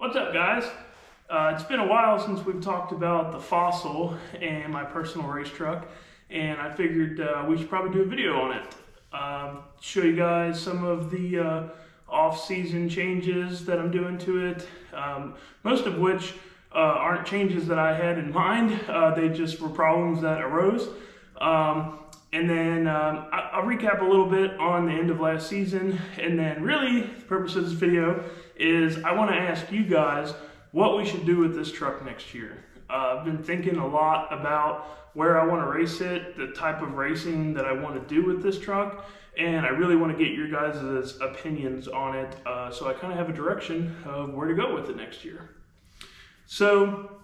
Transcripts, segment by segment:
What's up, guys? It's been a while since we've talked about the Fossil and my personal race truck, and I figured we should probably do a video on it. Show you guys some of the off-season changes that I'm doing to it, most of which aren't changes that I had in mind. They just were problems that arose. And then I'll recap a little bit on the end of last season, and then really the purpose of this video is I want to ask you guys what we should do with this truck next year. I've been thinking a lot about where I want to race it, the type of racing that I want to do with this truck, and I really want to get your guys' opinions on it, so I kind of have a direction of where to go with it next year. So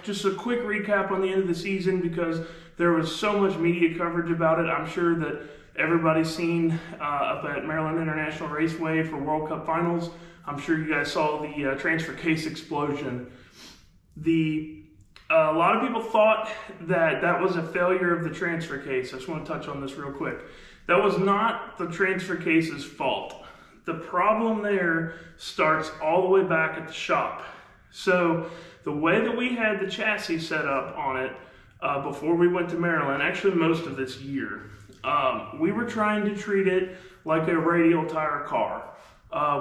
just a quick recap on the end of the season, because there was so much media coverage about it. I'm sure that everybody's seen up at Maryland International Raceway for World Cup Finals. I'm sure you guys saw the transfer case explosion. A lot of people thought that that was a failure of the transfer case. I just want to touch on this real quick. That was not the transfer case's fault. The problem there starts all the way back at the shop. So the way that we had the chassis set up on it before we went to Maryland, actually most of this year, we were trying to treat it like a radial tire car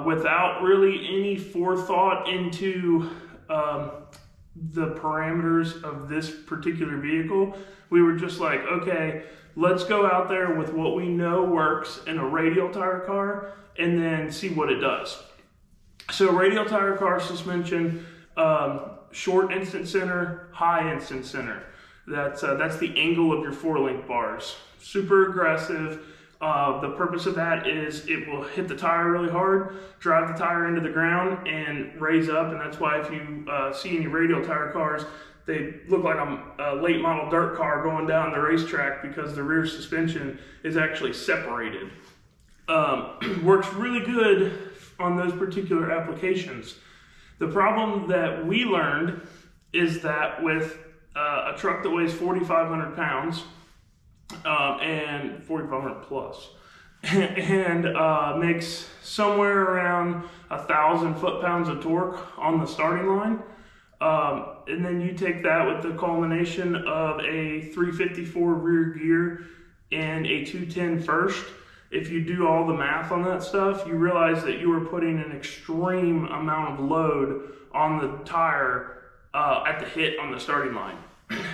without really any forethought into the parameters of this particular vehicle. We were just like, okay, let's go out there with what we know works in a radial tire car and then see what it does. So radial tire car suspension, short instant center, high instant center. That's the angle of your 4-link bars. Super aggressive. The purpose of that is it will hit the tire really hard, drive the tire into the ground, and raise up. And that's why if you see any radial tire cars, they look like a late model dirt car going down the racetrack because the rear suspension is actually separated. Works really good on those particular applications. The problem that we learned is that with a truck that weighs 4,500 pounds and 4,500 plus and makes somewhere around 1,000 foot-pounds of torque on the starting line, and then you take that with the culmination of a 354 rear gear and a 210 first. If you do all the math on that stuff, you realize that you are putting an extreme amount of load on the tire at the hit on the starting line.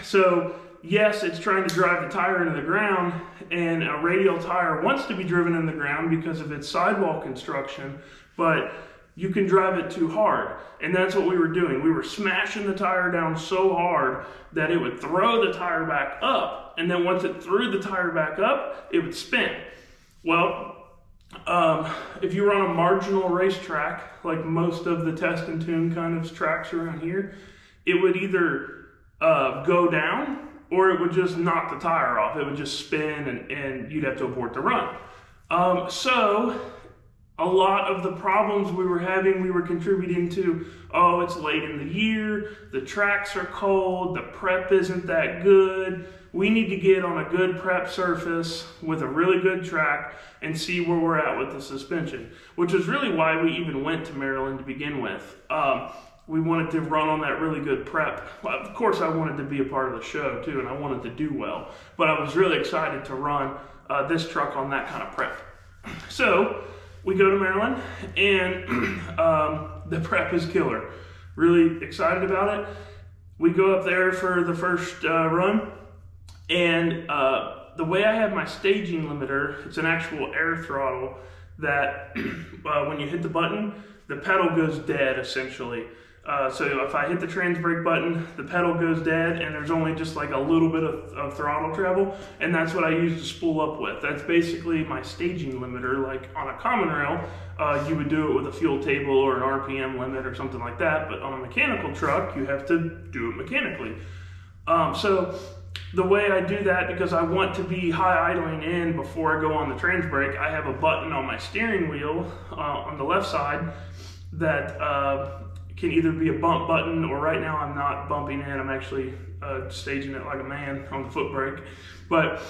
So yes, it's trying to drive the tire into the ground, and a radial tire wants to be driven in the ground because of its sidewall construction, but you can drive it too hard. And that's what we were doing. We were smashing the tire down so hard that it would throw the tire back up, and then once it threw the tire back up, it would spin. Well, if you run a marginal racetrack, like most of the test and tune kind of tracks around here, it would either go down or it would just knock the tire off. It would just spin and you'd have to abort the run. So a lot of the problems we were having, we were contributing to, oh, it's late in the year, the tracks are cold, the prep isn't that good. We need to get on a good prep surface with a really good track and see where we're at with the suspension, which is really why we even went to Maryland to begin with. We wanted to run on that really good prep. Well, of course, I wanted to be a part of the show too, and I wanted to do well, but I was really excited to run this truck on that kind of prep. So we go to Maryland, and the prep is killer. Really excited about it. We go up there for the first run, and the way I have my staging limiter, it's an actual air throttle that when you hit the button, the pedal goes dead essentially. So if I hit the trans brake button, the pedal goes dead and there's only just like a little bit of throttle travel, and that's what I use to spool up with. That's basically my staging limiter. Like on a common rail, you would do it with a fuel table or an RPM limit or something like that, but on a mechanical truck, you have to do it mechanically. So the way I do that, because I want to be high idling in before I go on the trans brake, I have a button on my steering wheel on the left side that can either be a bump button, or right now I'm not bumping in, I'm actually staging it like a man on the foot brake. But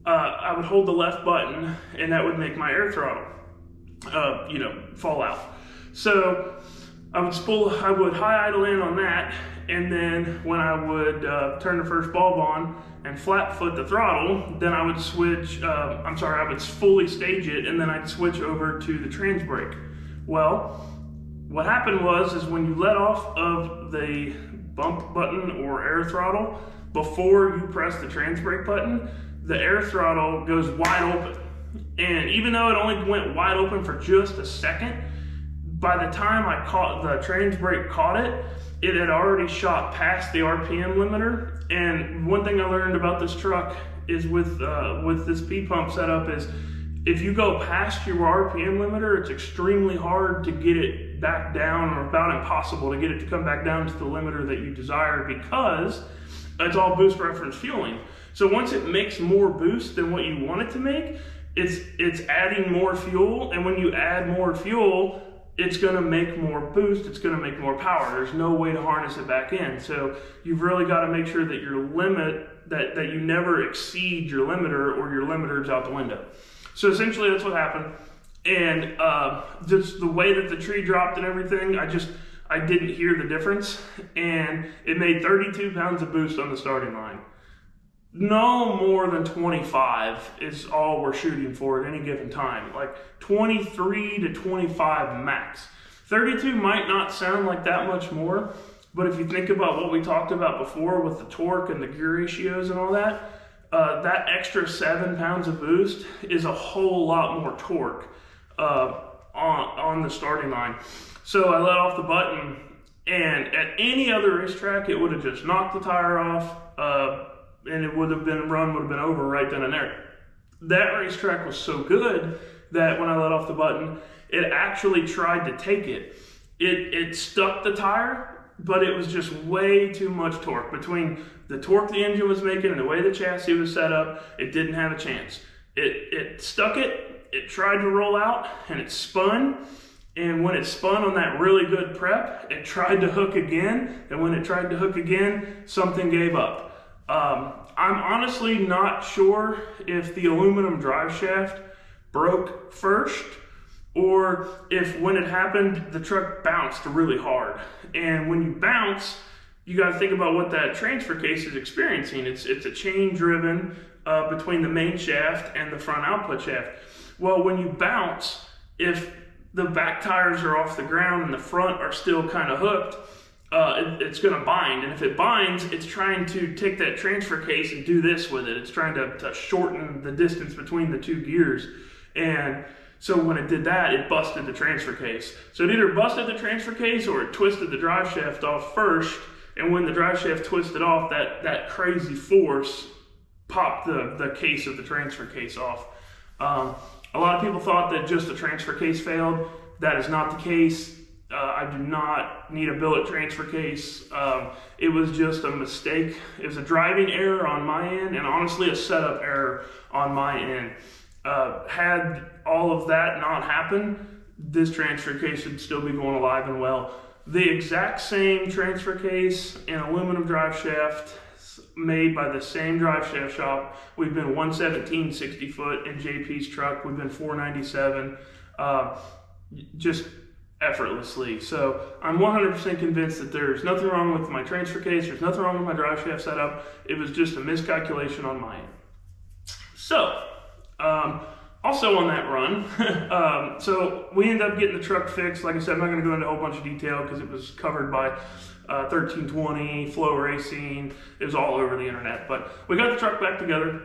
I would hold the left button and that would make my air throttle fall out. So I would high idle in on that, and then when I would turn the first bulb on and flat foot the throttle, then I would switch, I would fully stage it, and then I'd switch over to the trans brake. Well, what happened is when you let off of the bump button or air throttle, before you press the trans brake button, the air throttle goes wide open. And even though it only went wide open for just a second, by the time the trans brake caught it, it had already shot past the RPM limiter. And one thing I learned about this truck is with this P-pump setup is if you go past your RPM limiter, it's extremely hard to get it back down, or about impossible to get it to come back down to the limiter that you desire, because it's all boost reference fueling. So once it makes more boost than what you want it to make, it's adding more fuel, and when you add more fuel, it's going to make more boost, it's going to make more power. There's no way to harness it back in. So you've really got to make sure that your limit, that you never exceed your limiter, or your limiter's out the window. So essentially that's what happened. And just the way that the tree dropped and everything, I didn't hear the difference. And it made 32 pounds of boost on the starting line. No more than 25 is all we're shooting for at any given time. Like 23 to 25 max. 32 might not sound like that much more, but if you think about what we talked about before with the torque and the gear ratios and all that, that extra 7 pounds of boost is a whole lot more torque on the starting line. So I let off the button, and at any other racetrack, it would have just knocked the tire off, and it would have been over right then and there. That racetrack was so good that when I let off the button, it actually tried to take it. It stuck the tire, but it was just way too much torque. Between the torque the engine was making and the way the chassis was set up, it didn't have a chance. It stuck it tried to roll out, and it spun. And when it spun on that really good prep, it tried to hook again. And when it tried to hook again, something gave up. I'm honestly not sure if the aluminum drive shaft broke first, or if when it happened, the truck bounced really hard. And when you bounce, you got to think about what that transfer case is experiencing. It's a chain driven between the main shaft and the front output shaft. Well, when you bounce, if the back tires are off the ground and the front are still kind of hooked, it's going to bind. And if it binds, it's trying to take that transfer case and do this with it. It's trying to shorten the distance between the two gears. And so when it did that, it busted the transfer case. So it either busted the transfer case or it twisted the drive shaft off first. And when the drive shaft twisted off, that crazy force popped the case of the transfer case off. A lot of people thought that just the transfer case failed. That is not the case. I do not need a billet transfer case. It was just a mistake. It was a driving error on my end, and honestly a setup error on my end. Had all of that not happen, this transfer case should still be going alive and well. The exact same transfer case and aluminum drive shaft made by the same drive shaft shop. We've been 117 60 foot in JP's truck. We've been 497, just effortlessly. So I'm 100% convinced that there's nothing wrong with my transfer case. There's nothing wrong with my drive shaft setup. It was just a miscalculation on my end. So, also on that run, so we ended up getting the truck fixed. Like I said, I'm not going to go into a whole bunch of detail because it was covered by 1320, Flow Racing. It was all over the internet. But we got the truck back together,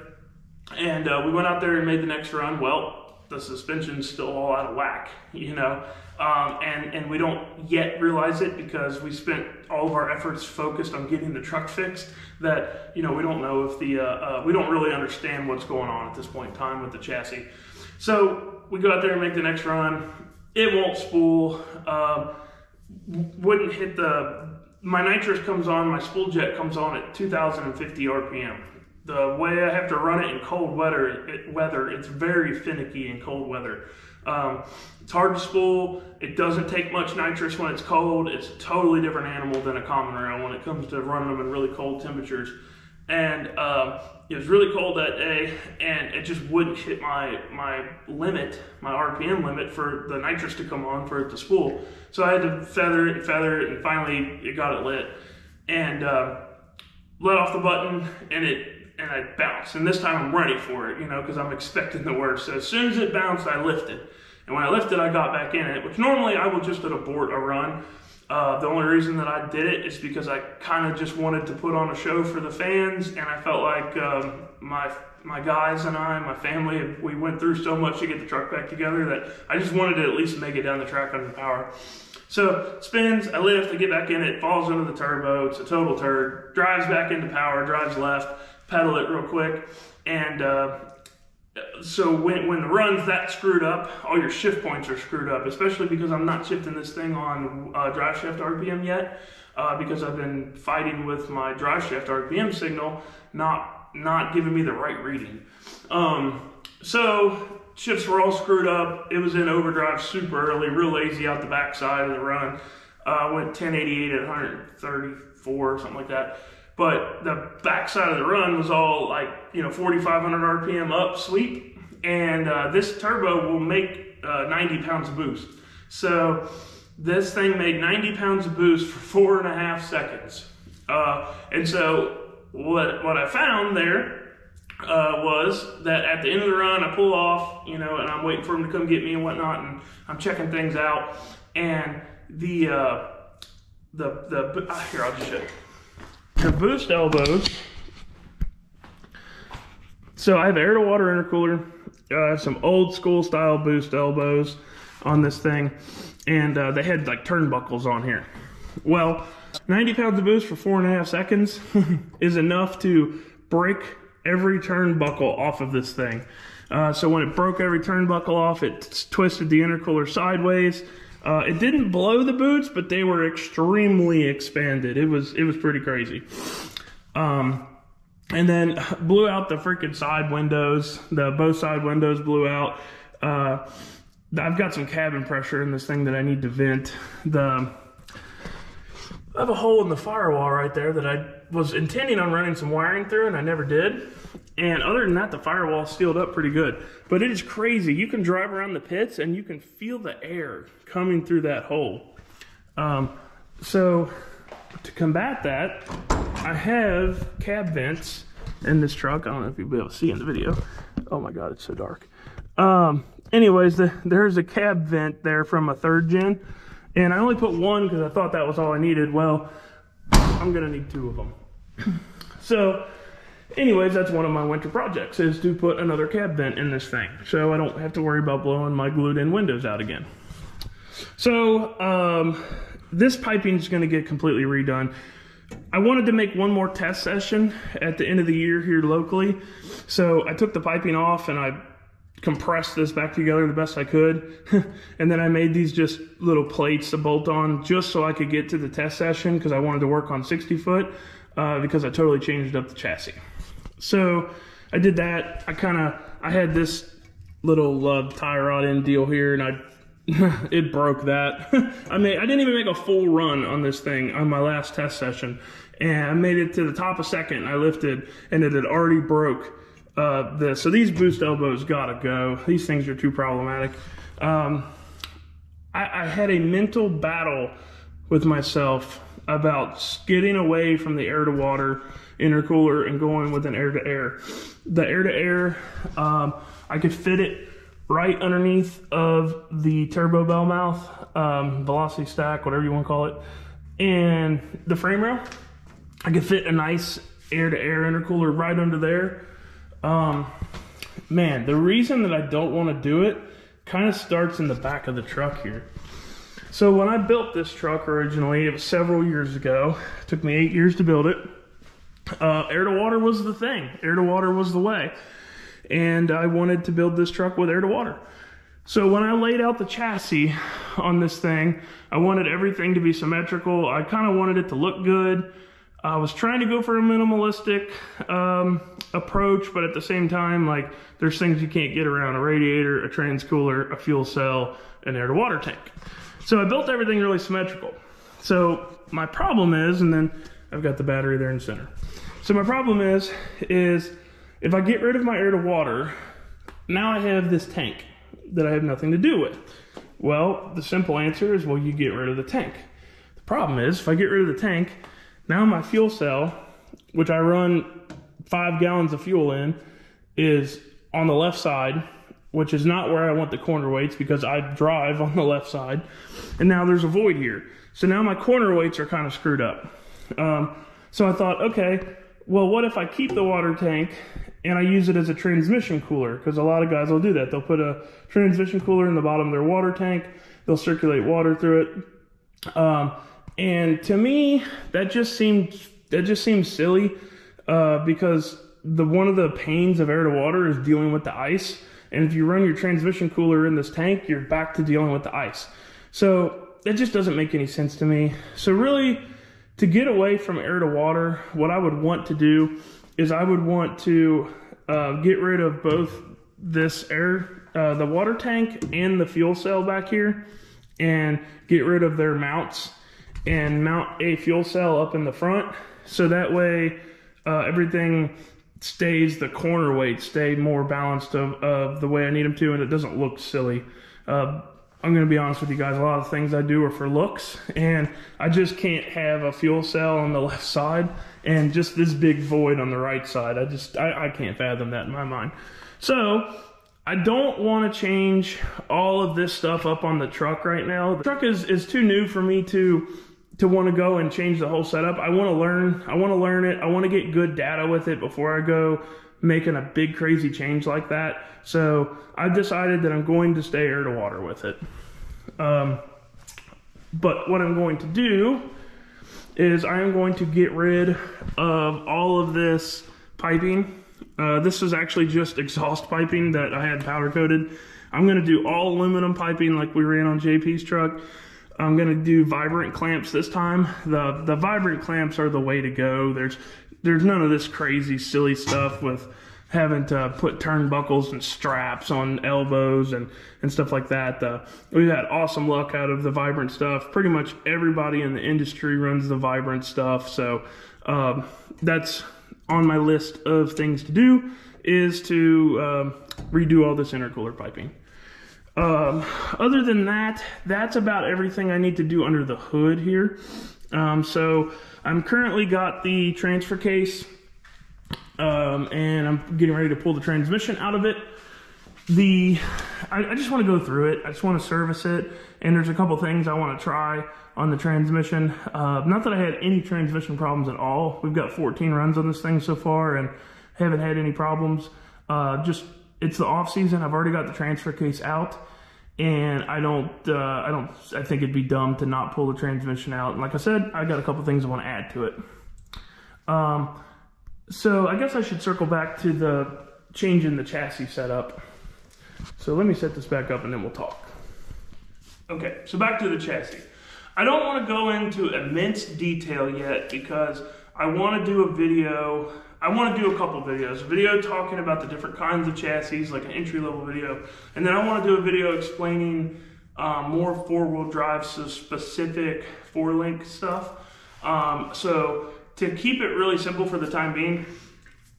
and we went out there and made the next run. Well, the suspension's still all out of whack, you know, and we don't yet realize it because we spent all of our efforts focused on getting the truck fixed. That, you know, we don't know if we don't really understand what's going on at this point in time with the chassis. So we go out there and make the next run. It won't spool. Wouldn't hit my nitrous comes on, my spool jet comes on at 2050 RPM. The way I have to run it in cold weather, it's very finicky in cold weather. It's hard to spool. It doesn't take much nitrous when it's cold. It's a totally different animal than a common rail when it comes to running them in really cold temperatures. and it was really cold that day, and it just wouldn't hit my limit, my RPM limit for the nitrous to come on for it to spool. So I had to feather it, and finally it got it lit, and let off the button, and I bounced. And this time I'm ready for it, you know, because I'm expecting the worst. So as soon as it bounced, I lifted, and when I lifted, I got back in it, which normally I would just abort a run. The only reason that I did it is because I kind of just wanted to put on a show for the fans, and I felt like my guys and I, my family, we went through so much to get the truck back together that I just wanted to at least make it down the track under power. So spins, I lift, I get back in it, falls into the turbo, it's a total turd, drives back into power, drives left, pedal it real quick, and so when the run's that screwed up, all your shift points are screwed up, especially because I'm not shifting this thing on drive shaft RPM yet, because I've been fighting with my drive shaft RPM signal not giving me the right reading. So shifts were all screwed up. It was in overdrive super early, real lazy out the back side of the run. Went 1088 at 134 or something like that. But the back side of the run was all like, you know, 4,500 RPM up sweep. And this turbo will make 90 pounds of boost. So this thing made 90 pounds of boost for 4.5 seconds. And so what I found there was that at the end of the run, I pull off, you know, and I'm waiting for him to come get me and whatnot, and I'm checking things out. And here, I'll just show you. The boost elbows. So I have air to water intercooler, some old school style boost elbows on this thing, and they had like turnbuckles on here. Well, 90 pounds of boost for 4.5 seconds is enough to break every turnbuckle off of this thing. So when it broke every turnbuckle off, it twisted the intercooler sideways. It didn't blow the boots, but they were extremely expanded. It was pretty crazy. And then blew out the freaking side windows. Both side windows blew out. I've got some cabin pressure in this thing that I need to vent. I have a hole in the firewall right there that I was intending on running some wiring through, and I never did. And other than that, the firewall sealed up pretty good. But it is crazy. You can drive around the pits and you can feel the air coming through that hole. So to combat that, I have cab vents in this truck. I don't know if you'll be able to see in the video. Oh my God, it's so dark. Anyways, there's a cab vent there from a 3rd gen. And I only put one because I thought that was all I needed. Well, I'm gonna need 2 of them. So anyways, that's one of my winter projects, is to put another cab vent in this thing, so I don't have to worry about blowing my glued in windows out again. So this piping is going to get completely redone. I wanted to make one more test session at the end of the year here locally, so I took the piping off and I compressed this back together the best I could. And then I made these just little plates to bolt on just so I could get to the test session, because I wanted to work on 60 foot because I totally changed up the chassis. So I did that. I had this little tie rod end deal here, and it broke that. I didn't even make a full run on this thing on my last test session, and I made it to the top of second. I lifted, and it had already broke this. So these boost elbows gotta go. These things are too problematic. I had a mental battle with myself about getting away from the air to water intercooler and going with an air to air. The air to air, I could fit it right underneath of the turbo bell mouth, velocity stack, whatever you want to call it, and the frame rail. I could fit a nice air to air intercooler right under there. Man, the reason that I don't want to do it kind of starts in the back of the truck here. So when I built this truck originally, it was several years ago. It took me 8 years to build it. Air to water was the thing. Air to water was the way. And I wanted to build this truck with air to water. So when I laid out the chassis on this thing, I wanted everything to be symmetrical. I kind of wanted it to look good. I was trying to go for a minimalistic approach, but at the same time, like, there's things you can't get around: a radiator, a transcooler, a fuel cell, an air to water tank. So I built everything really symmetrical. So my problem is, and then I've got the battery there in the center. So my problem is if I get rid of my air to water, now I have this tank that I have nothing to do with. Well, the simple answer is, well, you get rid of the tank. The problem is, if I get rid of the tank, now my fuel cell, which I run 5 gallons of fuel in, is on the left side, which is not where I want the corner weights because I drive on the left side. And now there's a void here. So now my corner weights are kind of screwed up. So I thought, okay, well, what if I keep the water tank and I use it as a transmission cooler? Because a lot of guys will do that. They'll put a transmission cooler in the bottom of their water tank. They'll circulate water through it. And to me, that just seems silly because one of the pains of air to water is dealing with the ice. And if you run your transmission cooler in this tank, you're back to dealing with the ice. So that just doesn't make any sense to me. So really, to get away from air to water, what I would want to do is I would want to get rid of both this the water tank and the fuel cell back here, and get rid of their mounts and mount a fuel cell up in the front. So that way everything stays, the corner weights stay more balanced of the way I need them to, and it doesn't look silly. I'm going to be honest with you guys, a lot of things I do are for looks, and I just can't have a fuel cell on the left side and just this big void on the right side. I can't fathom that in my mind. So I don't want to change all of this stuff up on the truck right now. The truck is too new for me to want to go and change the whole setup. I want to learn it. I want to get good data with it before I go making a big crazy change like that. So I've decided that I'm going to stay air to water with it. But what I'm going to do is I am going to get rid of all of this piping. This is actually just exhaust piping that I had powder coated. I'm going to do all aluminum piping like we ran on JP's truck. I'm going to do vibrant clamps this time. The vibrant clamps are the way to go. There's none of this crazy silly stuff with having to put turnbuckles and straps on elbows and stuff like that. We've had awesome luck out of the vibrant stuff. Pretty much everybody in the industry runs the vibrant stuff. So that's on my list of things to do, is to redo all this intercooler piping. Other than that, that's about everything I need to do under the hood here. So I'm currently got the transfer case, and I'm getting ready to pull the transmission out of it. I just want to go through it. I just want to service it, and there's a couple things I want to try on the transmission. Not that I had any transmission problems at all. We've got 14 runs on this thing so far and haven't had any problems. Just it's the off season. I've already got the transfer case out, and I think it'd be dumb to not pull the transmission out. And like I said, I got a couple things I want to add to it. So I guess I should circle back to the change in the chassis setup. So let me set this back up and then we'll talk. Okay, so back to the chassis. I don't want to go into immense detail yet because I want to do a video. I want to do a couple videos. A video talking about the different kinds of chassis, like an entry-level video. And then I want to do a video explaining more four-wheel drive, so specific four-link stuff. So to keep it really simple for the time being,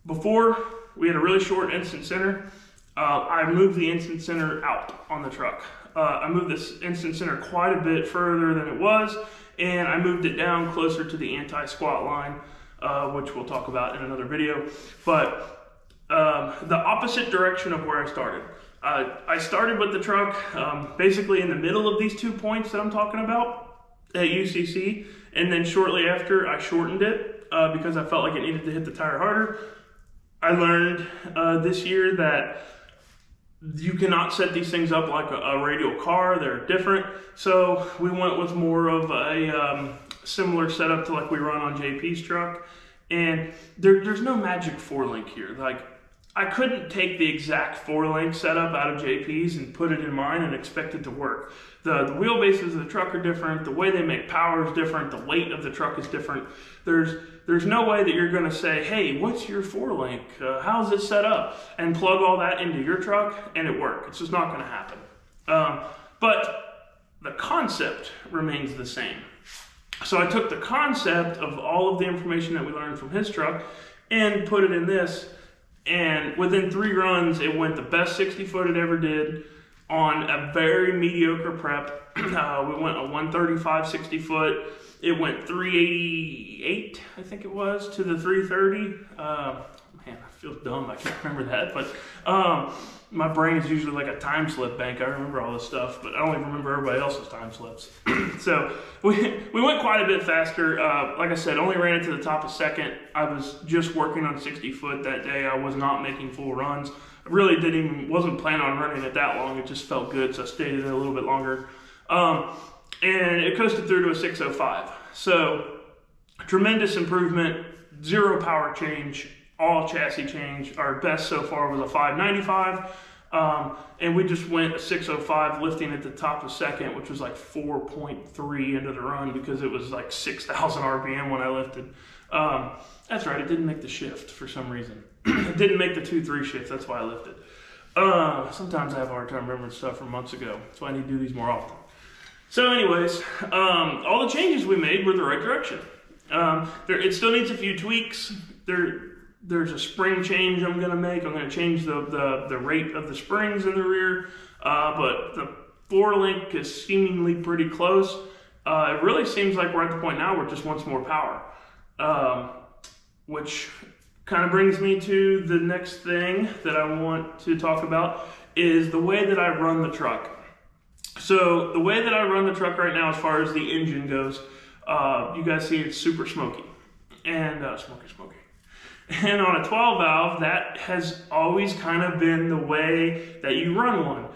before we had a really short instant center. I moved the instant center out on the truck. I moved this instant center quite a bit further than it was, and I moved it down closer to the anti-squat line, which we'll talk about in another video. But the opposite direction of where I started. I started with the truck basically in the middle of these 2 points that I'm talking about at UCC, and then shortly after I shortened it because I felt like it needed to hit the tire harder. I learned this year that you cannot set these things up like a radial car. They're different. So we went with more of a similar setup to like we run on JP's truck. And there's no magic four-link here. Like, I couldn't take the exact four-link setup out of JP's and put it in mine and expect it to work. The wheelbases of the truck are different. The way they make power is different. The weight of the truck is different. There's no way that you're going to say, hey, what's your four-link? How's it set up? And plug all that into your truck and it work. It's just not going to happen. But the concept remains the same. So I took the concept of all of the information that we learned from his truck and put it in this. And within 3 runs, it went the best 60 foot it ever did on a very mediocre prep. We went a 135 60 foot. It went 388, I think it was, to the 330. Man, I feel dumb. I can't remember that. But my brain is usually like a time slip bank. I remember all this stuff, but I don't even remember everybody else's time slips. So we went quite a bit faster. Like I said, only ran it to the top of second. I was just working on 60 foot that day. I was not making full runs. I really wasn't planning on running it that long. It just felt good, so I stayed in it a little bit longer. And it coasted through to a 605. So tremendous improvement, 0 power change, all chassis change. Our best so far was a 595. And we just went a 605 lifting at the top of second, which was like 4.3 into the run because it was like 6,000 RPM when I lifted. That's right, it didn't make the shift for some reason. It didn't make the 2-3 shift, that's why I lifted. Sometimes I have a hard time remembering stuff from months ago. That's why I need to do these more often. So anyways, all the changes we made were the right direction. It still needs a few tweaks. There's a spring change I'm going to make. I'm going to change the rate of the springs in the rear, but the 4-link is seemingly pretty close. It really seems like we're at the point now where it just wants more power, which kind of brings me to the next thing that I want to talk about is the way that I run the truck. So the way that I run the truck right now as far as the engine goes, you guys see it's super smoky and smoky. And on a 12 valve, that has always kind of been the way that you run one.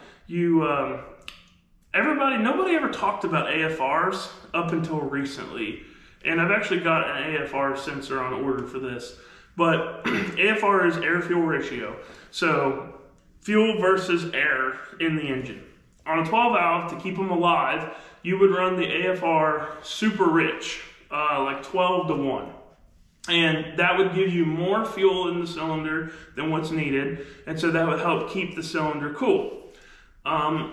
Nobody ever talked about AFRs up until recently. And I've actually got an AFR sensor on order for this. But AFR is air-fuel ratio. So fuel versus air in the engine. On a 12 valve, to keep them alive, you would run the AFR super rich, like 12-to-1. And that would give you more fuel in the cylinder than what's needed. And so that would help keep the cylinder cool. I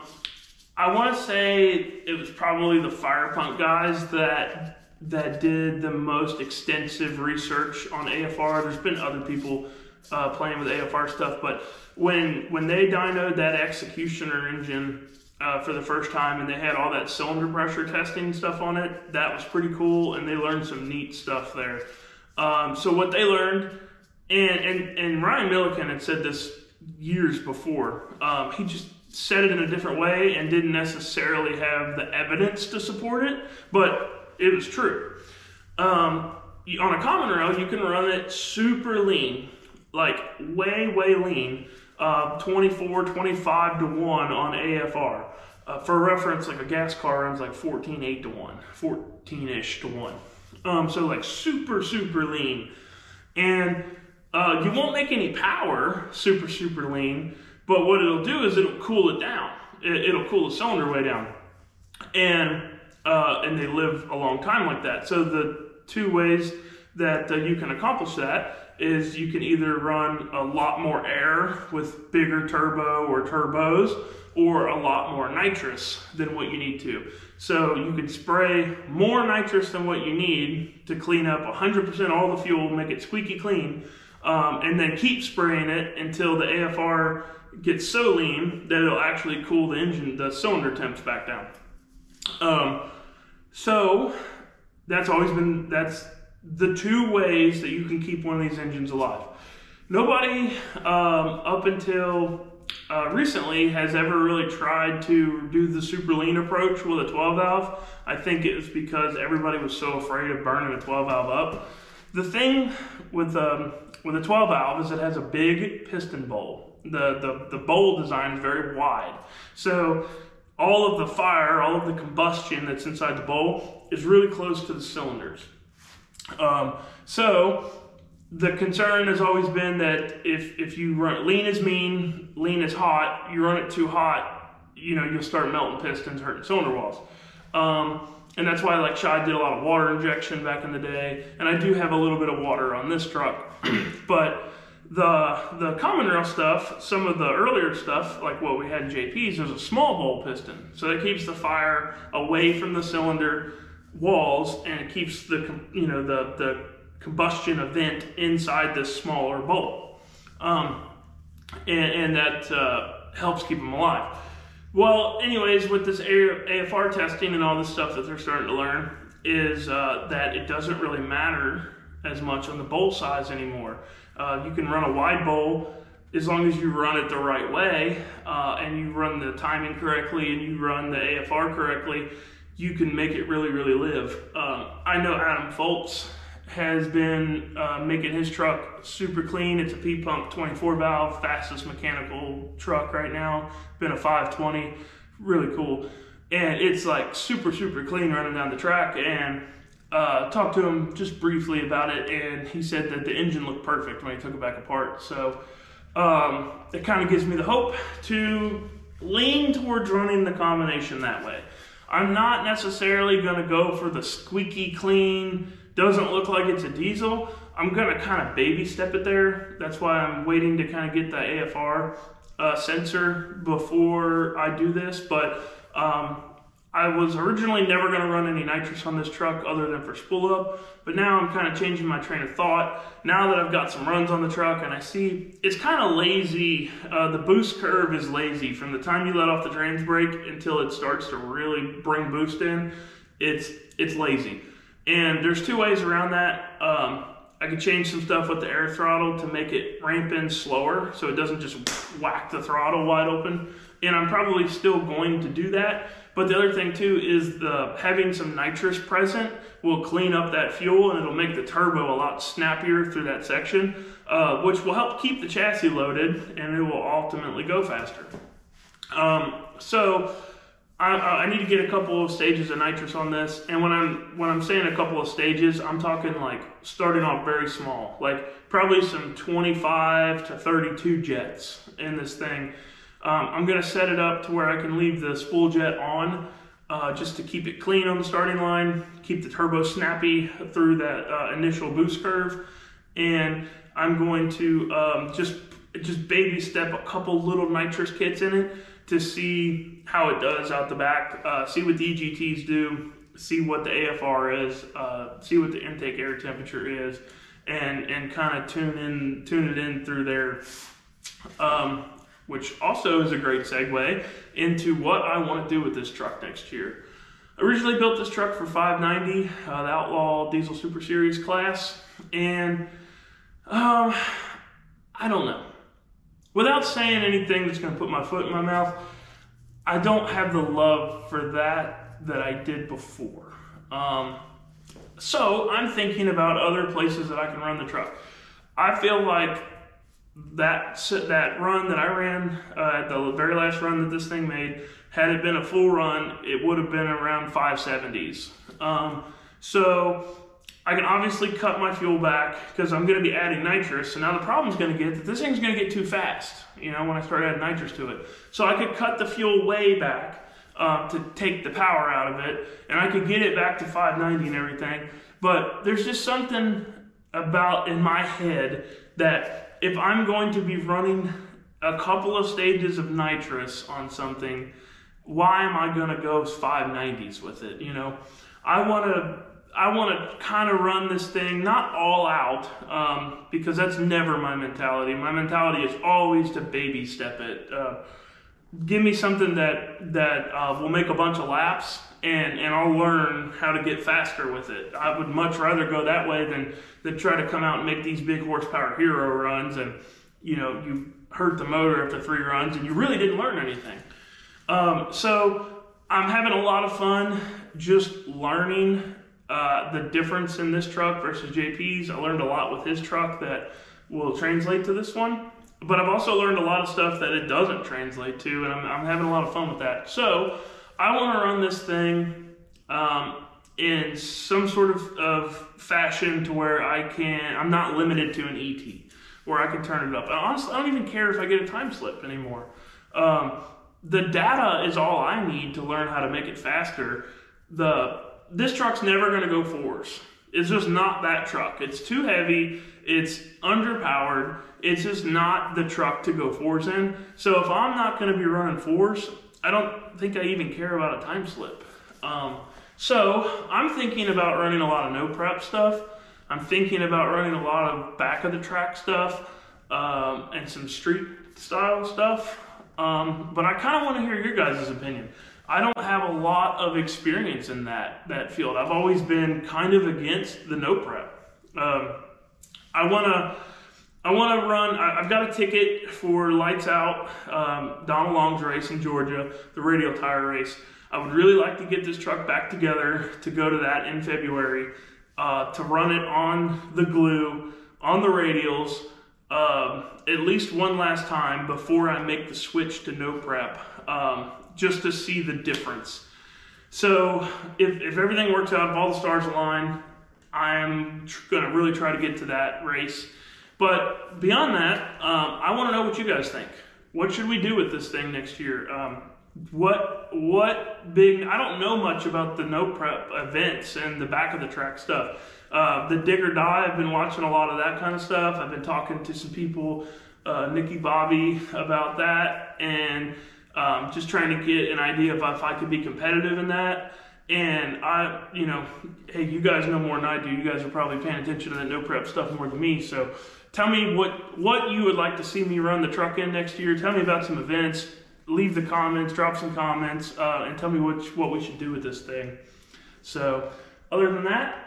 want to say it was probably the fire pump guys that did the most extensive research on AFR. There's been other people playing with AFR stuff, but when they dynoed that Executioner engine for the first time and they had all that cylinder pressure testing stuff on it, that was pretty cool, and they learned some neat stuff there. So what they learned, and Ryan Milliken had said this years before, he just said it in a different way and didn't necessarily have the evidence to support it, but it was true. On a common rail, you can run it super lean, like way lean, 24, 25-to-1 on AFR. For reference, like a gas car runs like 14.8-to-1, 14-ish to 1. So like super lean. And you won't make any power super lean, but what it'll do is it'll cool it down. It'll cool the cylinder way down. And they live a long time like that. So the 2 ways that you can accomplish that is you can either run a lot more air with bigger turbo or turbos, or a lot more nitrous than what you need to. So you could spray more nitrous than what you need to clean up 100% all the fuel, make it squeaky clean, and then keep spraying it until the AFR gets so lean that it'll actually cool the engine, the cylinder temps back down. So that's the 2 ways that you can keep one of these engines alive. Nobody up until recently has ever really tried to do the super lean approach with a 12 valve. I think it was because everybody was so afraid of burning a 12 valve up. The thing with a 12 valve is it has a big piston bowl. The bowl design is very wide. So all of the fire, all of the combustion that's inside the bowl is really close to the cylinders. So the concern has always been that if you run lean is mean, lean is hot, you run it too hot, you'll start melting pistons, hurting cylinder walls. And that's why like Shai did a lot of water injection back in the day, and I do have a little bit of water on this truck. But the common rail stuff, some of the earlier stuff, like what we had in JP's, there's a small bowl piston. So that keeps the fire away from the cylinder walls, and it keeps the combustion event inside this smaller bowl. And that helps keep them alive. Well, anyways, with this AFR testing and all this stuff that they're starting to learn is that it doesn't really matter as much on the bowl size anymore. You can run a wide bowl as long as you run it the right way and you run the timing correctly and you run the AFR correctly, you can make it really, really live. I know Adam Foltz has been making his truck super clean. It's a P-Pump 24 valve, fastest mechanical truck right now. Been a 520, really cool. And it's like super, super clean running down the track. And talked to him just briefly about it, and he said that the engine looked perfect when he took it back apart. So it kind of gives me the hope to lean towards running the combination that way. I'm not necessarily going to go for the squeaky clean, doesn't look like it's a diesel. I'm going to kind of baby step it there. That's why I'm waiting to kind of get the AFR sensor before I do this. But I was originally never going to run any nitrous on this truck other than for spool up, but now I'm kind of changing my train of thought. Now that I've got some runs on the truck and I see it's kind of lazy, the boost curve is lazy. From the time you let off the trans brake until it starts to really bring boost in, it's lazy. And there's two ways around that. I could change some stuff with the air throttle to make it ramp in slower so it doesn't just whack the throttle wide open. And I'm probably still going to do that. But the other thing too is having some nitrous present will clean up that fuel and it'll make the turbo a lot snappier through that section, which will help keep the chassis loaded and it will ultimately go faster. So I need to get a couple of stages of nitrous on this. And when I'm saying a couple of stages, I'm talking like starting off very small, like probably some 25 to 32 jets in this thing. I'm going to set it up to where I can leave the spool jet on just to keep it clean on the starting line, keep the turbo snappy through that initial boost curve. And I'm going to just baby step a couple little nitrous kits in it to see how it does out the back, see what the EGTs do, see what the AFR is, see what the intake air temperature is, and kind of tune it in through there. Which also is a great segue into what I want to do with this truck next year. Originally built this truck for $590, the Outlaw Diesel Super Series class, and I don't know. Without saying anything that's going to put my foot in my mouth, I don't have the love for that I did before. So I'm thinking about other places that I can run the truck. I feel like that run that I ran, the very last run that this thing made, had it been a full run, it would have been around 570s. So I can obviously cut my fuel back because I'm going to be adding nitrous. So now the problem's going to get that this thing's going to get too fast, you know, when I start adding nitrous to it. So I could cut the fuel way back to take the power out of it, and I could get it back to 590 and everything. But there's just something about in my head that if I'm going to be running a couple of stages of nitrous on something, why am I going to go 590s with it? You know, I want to kind of run this thing not all out because that's never my mentality. My mentality is always to baby step it. Give me something that will make a bunch of laps and I'll learn how to get faster with it. I would much rather go that way than try to come out and make these big horsepower hero runs and, you know, you hurt the motor after 3 runs and you really didn't learn anything. So I'm having a lot of fun just learning the difference in this truck versus JP's. I learned a lot with his truck that will translate to this one. But I've also learned a lot of stuff that it doesn't translate to, and I'm having a lot of fun with that. So I want to run this thing in some sort of fashion to where I'm not limited to an ET, where I can turn it up. And honestly, I don't even care if I get a time slip anymore. The data is all I need to learn how to make it faster. This truck's never going to go 4s. It's just not that truck. It's too heavy. It's underpowered. It's just not the truck to go 4s in. So if I'm not going to be running 4s, I don't think I even care about a time slip. So I'm thinking about running a lot of no prep stuff. I'm thinking about running a lot of back of the track stuff and some street style stuff. But I kind of want to hear your guys' opinion. I don't have a lot of experience in that field. I've always been kind of against the no prep. I want to run. I've got a ticket for Lights Out, Donald Long's race in Georgia, the radial tire race. I would really like to get this truck back together to go to that in February, to run it on the glue, on the radials, at least one last time before I make the switch to no prep, just to see the difference. So if everything works out, if all the stars align, I'm going to really try to get to that race. But beyond that, I want to know what you guys think. What should we do with this thing next year? What big, I don't know much about the no prep events and the back of the track stuff. The dig or die, I've been watching a lot of that kind of stuff. I've been talking to some people, Nikki Bobby, about that, and just trying to get an idea of if I could be competitive in that. And hey, you guys know more than I do. You guys are probably paying attention to that no prep stuff more than me. So tell me what you would like to see me run the truck in next year. Tell me about some events. Leave the comments, drop some comments, and tell me what we should do with this thing. So other than that,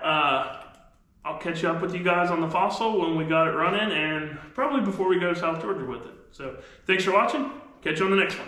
I'll catch up with you guys on the Fossil when we got it running, and probably before we go to South Georgia with it. So thanks for watching. Catch you on the next one.